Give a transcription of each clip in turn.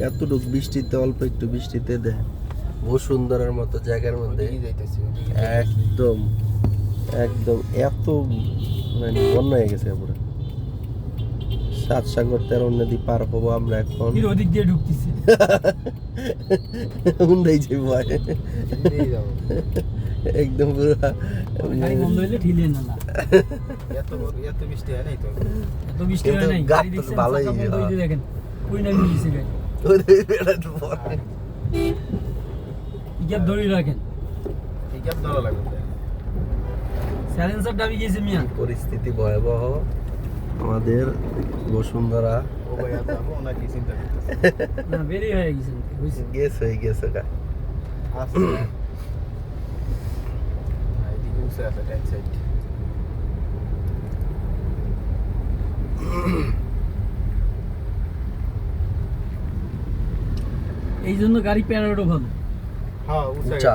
এতটুকু বৃষ্টিতে, অল্প একটু বৃষ্টিতে দেয় বসুন্ধরার মতো জায়গার মধ্যে একদম একদম এত মানে বন্যা হয়ে গেছে পুরো। 7 সাগর 13 নদী পার হবো আমরা এখন। ওদিক দিয়ে ঢুকতেছি হুন্ডাই যে ভয় একদম পুরো গাড়ি বন্ধ হইলে ঠিলে না না এত বৃষ্টি হয় নাই তো, এত বৃষ্টি হয় নাই, গাড়ি দেখছেন ভালোই চাকা বন্ধ হইলে দেখেন কই না নিয়েছে গাড়ি ইজ্ঞাপ ধরে রাখেন, পিকআপ ধরা লাগবে। সাইলেন্সার ডাবি গেছে মিয়া। পরিস্থিতি ভয়াবহ আমাদের বসুন্ধরা। ও ভাই আর যাবো নাকি চিন্তা করতেছি। না বেরি হয়ে গেছে গ্যাস হয়ে গেছে গা। আসছে এইদিকে উঠে আছে ট্যাক্স সাইড। এই জন্য গাড়ি প্যারাডো ভালো, হ্যাঁ উঠে উঁচা।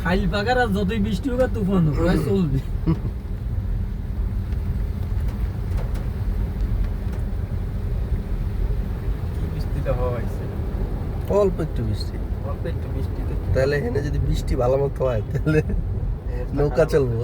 খাইল পাকার আর যতই বৃষ্টি হোক আর তুফান হোক প্রায় চলবে। কি বৃষ্টিটা হয়েছে, অল্প একটু বৃষ্টি, অল্প একটু বৃষ্টিতে তাহলে এখানে যদি বৃষ্টি ভালো মতো হয় তাহলে নৌকা চলবো।